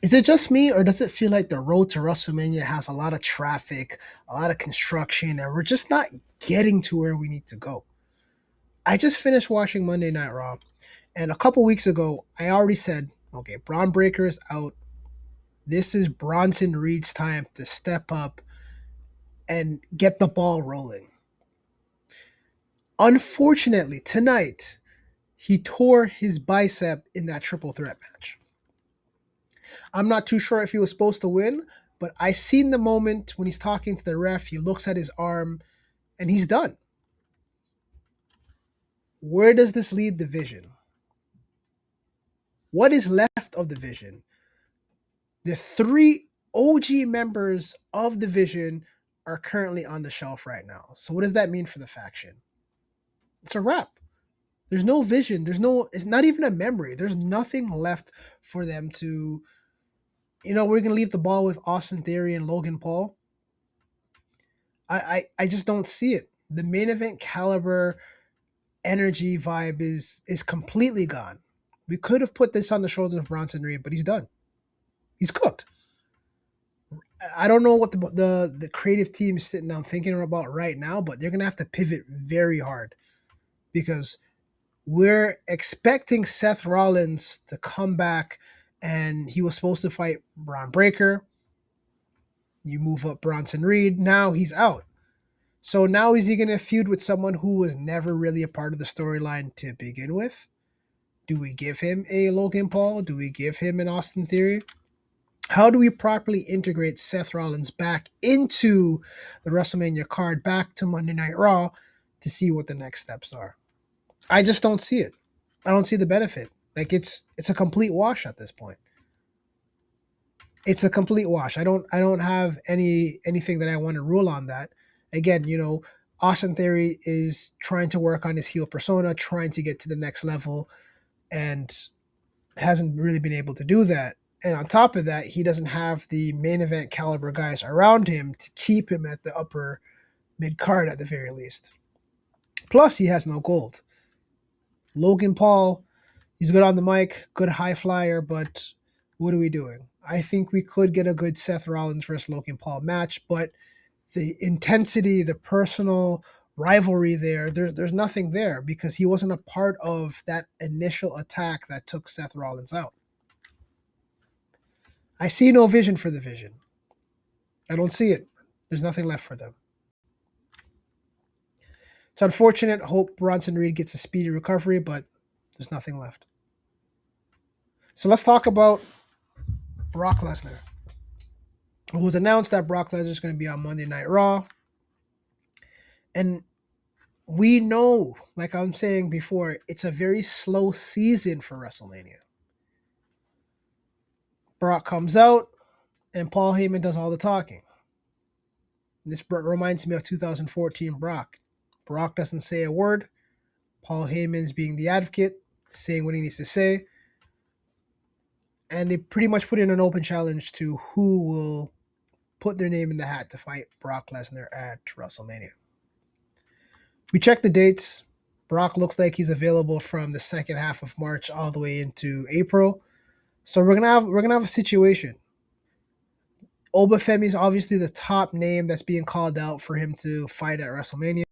Is it just me, or does it feel like the road to WrestleMania has a lot of traffic, a lot of construction, and we're just not getting to where we need to go? I just finished watching Monday Night Raw, and a couple weeks ago, I already said, okay, Braun Breaker is out. This is Bronson Reed's time to step up and get the ball rolling. Unfortunately, tonight, he tore his bicep in that triple threat match. I'm not too sure if he was supposed to win, but I seen the moment when he's talking to the ref, he looks at his arm and he's done. Where does this lead the Vision? What is left of the Vision? The three OG members of the Vision are currently on the shelf right now. So what does that mean for the faction? It's a wrap. There's no vision. It's not even a memory. There's nothing left for them to, we're going to leave the ball with Austin Theory and Logan Paul. I just don't see it. The main event caliber energy vibe is completely gone. We could have put this on the shoulders of Bronson Reed, but he's done. He's cooked. I don't know what the creative team is sitting down thinking about right now, but they're going to have to pivot very hard because we're expecting Seth Rollins to come back, and he was supposed to fight Braun Breaker. You move up Bronson Reed. Now he's out. So now is he going to feud with someone who was never really a part of the storyline to begin with? Do we give him a Logan Paul? Do we give him an Austin Theory? How do we properly integrate Seth Rollins back into the WrestleMania card, back to Monday Night Raw to see what the next steps are? I just don't see it. I don't see the benefit. Like it's a complete wash at this point. It's a complete wash. I don't have anything that I want to rule on that. Again, Austin Theory is trying to work on his heel persona, trying to get to the next level, and hasn't really been able to do that. And on top of that, he doesn't have the main event caliber guys around him to keep him at the upper mid card at the very least. Plus, he has no gold. Logan Paul, he's good on the mic, good high flyer, but what are we doing? I think we could get a good Seth Rollins versus Logan Paul match, but the intensity, the personal rivalry there's nothing there because he wasn't a part of that initial attack that took Seth Rollins out. I see no vision for the Vision. I don't see it. There's nothing left for them. It's unfortunate. Hope Bronson Reed gets a speedy recovery, but there's nothing left. So let's talk about Brock Lesnar. It was announced that Brock Lesnar is going to be on Monday Night Raw. And we know, like I'm saying before, it's a very slow season for WrestleMania. Brock comes out, and Paul Heyman does all the talking. This reminds me of 2014 Brock. Brock doesn't say a word. Paul Heyman's being the advocate, saying what he needs to say. And they pretty much put in an open challenge to who will put their name in the hat to fight Brock Lesnar at WrestleMania. We checked the dates. Brock looks like he's available from the second half of March all the way into April. So we're gonna have a situation. Obafemi is obviously the top name that's being called out for him to fight at WrestleMania.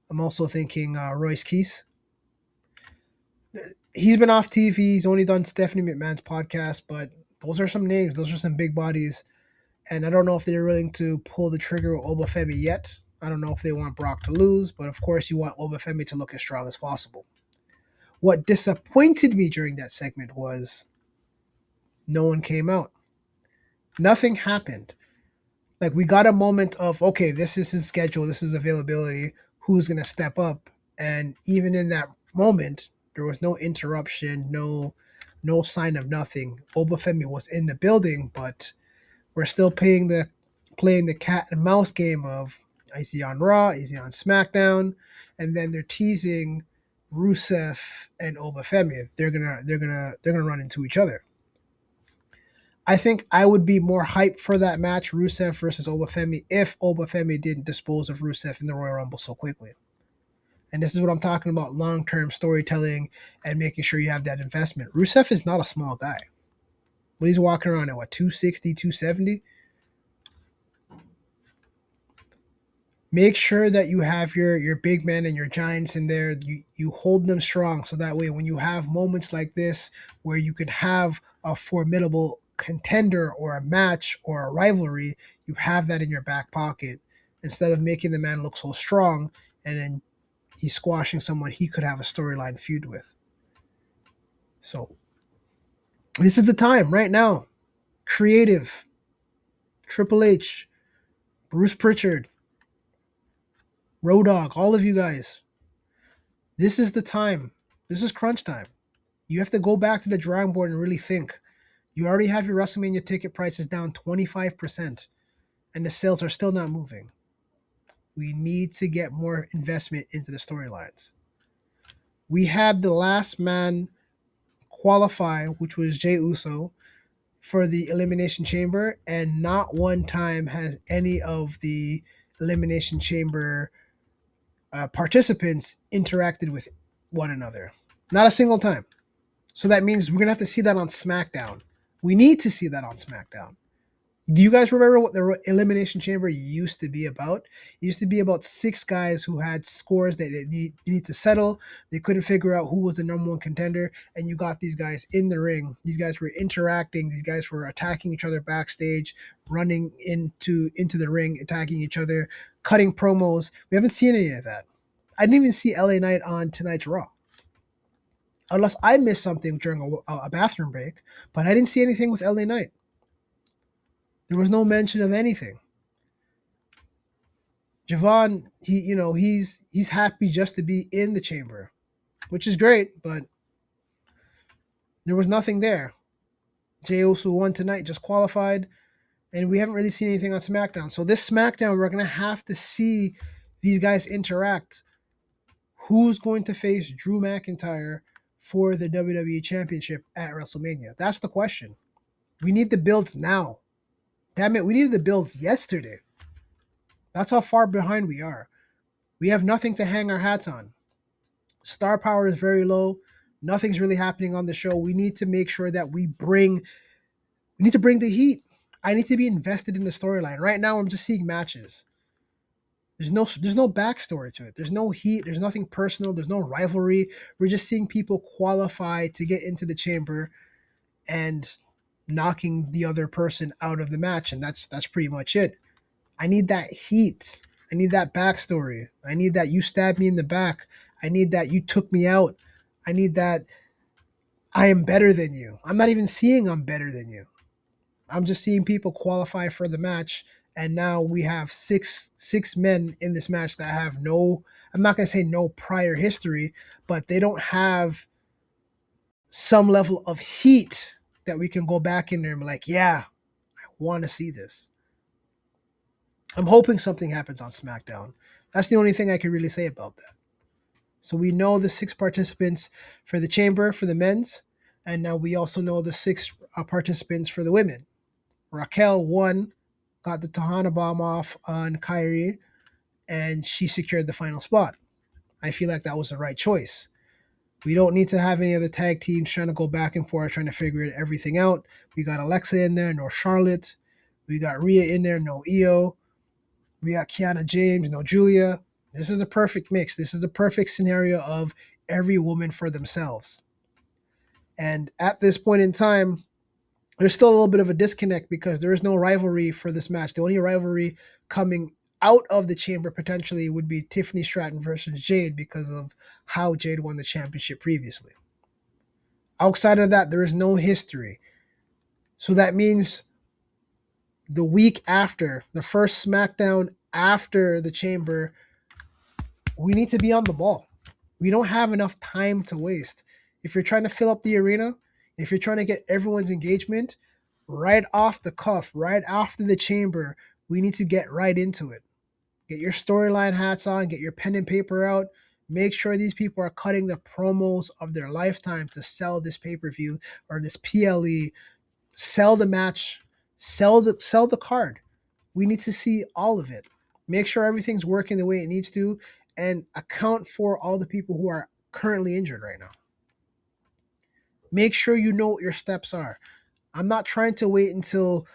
I'm also thinking Royce Keese. He's been off TV. He's only done Stephanie McMahon's podcast, but those are some names. Those are some big bodies. And I don't know if they're willing to pull the trigger with Obafemi yet. I don't know if they want Brock to lose, but of course you want Obafemi to look as strong as possible. What disappointed me during that segment was no one came out. Nothing happened. Like we got a moment of, okay, this is his schedule, this is availability, who's going to step up? And even in that moment, there was no interruption, no sign of nothing. Obafemi was in the building, but we're still playing the cat and mouse game of is he on Raw, is he on SmackDown, and then they're teasing Rusev and Obafemi. They're gonna run into each other. I think I would be more hyped for that match, Rusev versus Obafemi, if Obafemi didn't dispose of Rusev in the Royal Rumble so quickly. And this is what I'm talking about, long-term storytelling and making sure you have that investment. Rusev is not a small guy. When he's walking around at what, 260, 270? Make sure that you have your big men and your giants in there. You hold them strong so that way when you have moments like this where you can have a formidable contender or a match or a rivalry, you have that in your back pocket instead of making the man look so strong and then he's squashing someone he could have a storyline feud with. So this is the time right now. Creative, Triple H, Bruce Pritchard, Road Dogg, all of you guys. This is the time. This is crunch time. You have to go back to the drawing board and really think. You already have your WrestleMania ticket prices down 25%, and the sales are still not moving. We need to get more investment into the storylines. We had the last man qualify, which was Jey Uso, for the Elimination Chamber, and not one time has any of the Elimination Chamber participants interacted with one another. Not a single time. So that means we're going to have to see that on SmackDown. We need to see that on SmackDown. Do you guys remember what the Elimination Chamber used to be about? It used to be about 6 guys who had scores that they need to settle. They couldn't figure out who was the number one contender, and you got these guys in the ring. These guys were interacting. These guys were attacking each other backstage, running into the ring, attacking each other, cutting promos. We haven't seen any of that. I didn't even see LA Knight on tonight's Raw. Unless I missed something during a bathroom break, but I didn't see anything with LA Knight. There was no mention of anything. Javon, he's happy just to be in the chamber, which is great, but there was nothing there. Jey Uso won tonight, just qualified, and we haven't really seen anything on SmackDown. So this SmackDown, we're going to have to see these guys interact. Who's going to face Drew McIntyre for the WWE Championship at WrestleMania? That's the question. We need the builds now. Damn it, we needed the builds yesterday. That's how far behind we are. We have nothing to hang our hats on. Star power is very low. Nothing's really happening on the show. We need to make sure that we need to bring the heat. I need to be invested in the storyline. Right now, I'm just seeing matches. There's no backstory to it. There's no heat. There's nothing personal. There's no rivalry. We're just seeing people qualify to get into the chamber and knocking the other person out of the match, and that's pretty much it. I need that heat. I need that backstory. I need that you stabbed me in the back. I need that you took me out. I need that I am better than you. I'm not even seeing I'm better than you. I'm just seeing people qualify for the match, and now we have six men in this match that have no, I'm not going to say no prior history, but they don't have some level of heat that we can go back in there and be like, yeah, I want to see this. I'm hoping something happens on SmackDown. That's the only thing I can really say about that. So we know the 6 participants for the chamber for the men's, and now we also know the 6 participants for the women. Raquel won, got the Tahana bomb off on Kyrie, and she secured the final spot. I feel like that was the right choice. We don't need to have any other tag teams trying to go back and forth, trying to figure everything out. We got Alexa in there, no Charlotte. We got Rhea in there, no Io. We got Kiana James, no Julia. This is the perfect mix. This is the perfect scenario of every woman for themselves. And at this point in time, there's still a little bit of a disconnect because there is no rivalry for this match. The only rivalry coming out of the chamber potentially would be Tiffany Stratton versus Jade because of how Jade won the championship previously. Outside of that, there is no history. So that means the week after, the first SmackDown after the chamber, we need to be on the ball. We don't have enough time to waste. If you're trying to fill up the arena, if you're trying to get everyone's engagement, right off the cuff, right after the chamber, we need to get right into it. Get your storyline hats on, get your pen and paper out. Make sure these people are cutting the promos of their lifetime to sell this pay-per-view or this PLE, sell the match, sell the card. We need to see all of it. Make sure everything's working the way it needs to, and account for all the people who are currently injured right now. Make sure you know what your steps are. I'm not trying to wait until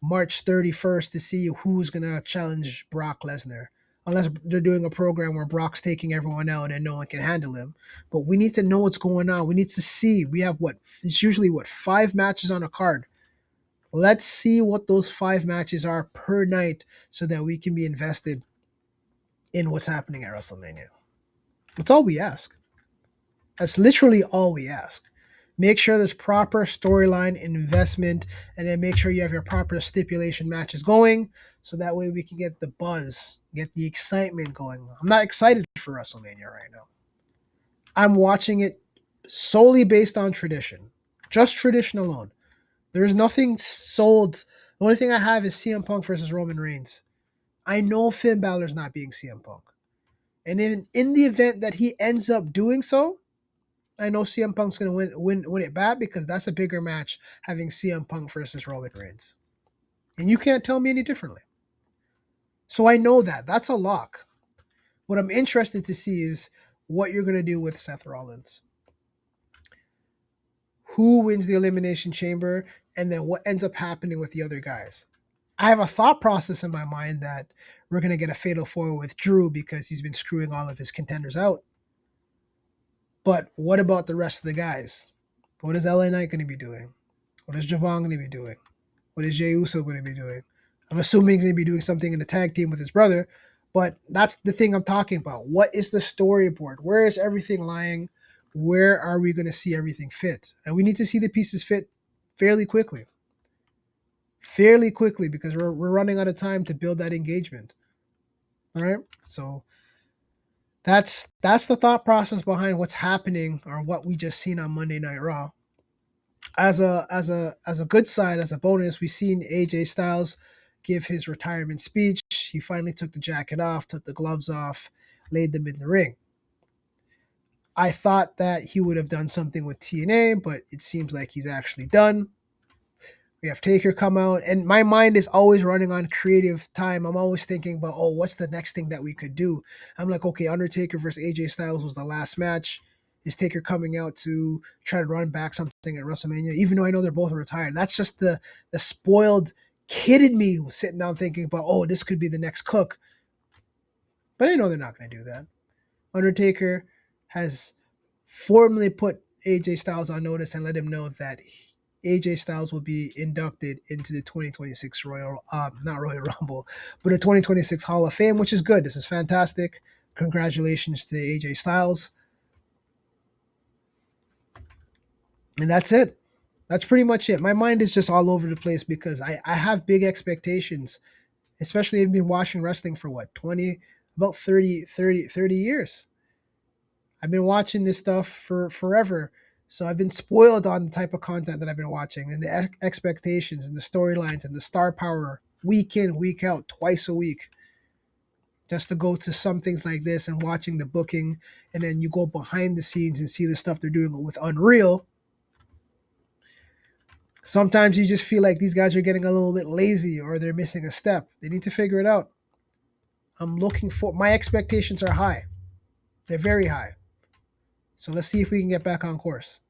March 31st to see who's gonna challenge Brock Lesnar. Unless they're doing a program where Brock's taking everyone out and no one can handle him. But we need to know what's going on. We need to see. We have what? It's usually what, 5 matches on a card. Let's see what those 5 matches are per night so that we can be invested in what's happening at WrestleMania. That's all we ask. That's literally all we ask. Make sure there's proper storyline investment, and then make sure you have your proper stipulation matches going, so that way we can get the buzz, get the excitement going. I'm not excited for WrestleMania right now. I'm watching it solely based on tradition, just tradition alone. There is nothing sold. The only thing I have is CM Punk versus Roman Reigns. I know Finn Balor's not being CM Punk. And in the event that he ends up doing so, I know CM Punk's going to win it back, because that's a bigger match having CM Punk versus Roman Reigns. And you can't tell me any differently. So I know that. That's a lock. What I'm interested to see is what you're going to do with Seth Rollins. Who wins the Elimination Chamber, and then what ends up happening with the other guys. I have a thought process in my mind that we're going to get a fatal four with Drew because he's been screwing all of his contenders out. But what about the rest of the guys? What is LA Knight going to be doing? What is Javon going to be doing? What is Jey Uso going to be doing? I'm assuming he's going to be doing something in the tag team with his brother, but that's the thing I'm talking about. What is the storyboard? Where is everything lying? Where are we going to see everything fit? And we need to see the pieces fit fairly quickly. Fairly quickly, because we're running out of time to build that engagement. All right? So that's the thought process behind what's happening, or what we just seen on Monday Night Raw. As a good side, as a bonus, we've seen AJ Styles give his retirement speech. He finally took the jacket off, took the gloves off, laid them in the ring. I thought that he would have done something with TNA, but it seems like he's actually done. We have Taker come out, and my mind is always running on creative time. I'm always thinking about, oh, what's the next thing that we could do? I'm like, okay, Undertaker versus AJ Styles was the last match. Is Taker coming out to try to run back something at WrestleMania? Even though I know they're both retired, that's just the spoiled kid in me who's sitting down thinking about, oh, this could be the next Cook. But I know they're not going to do that. Undertaker has formally put AJ Styles on notice and let him know that AJ Styles will be inducted into the 2026 not Royal Rumble, but the 2026 Hall of Fame, which is good. This is fantastic. Congratulations to AJ Styles. And that's it. That's pretty much it. My mind is just all over the place because I have big expectations, especially I've been watching wrestling for what, 20, about 30 years. I've been watching this stuff for forever. So I've been spoiled on the type of content that I've been watching, and the expectations and the storylines and the star power week in, week out, twice a week. Just to go to some things like this and watching the booking, and then you go behind the scenes and see the stuff they're doing with Unreal. Sometimes you just feel like these guys are getting a little bit lazy, or they're missing a step. They need to figure it out. My expectations are high. They're very high. So let's see if we can get back on course.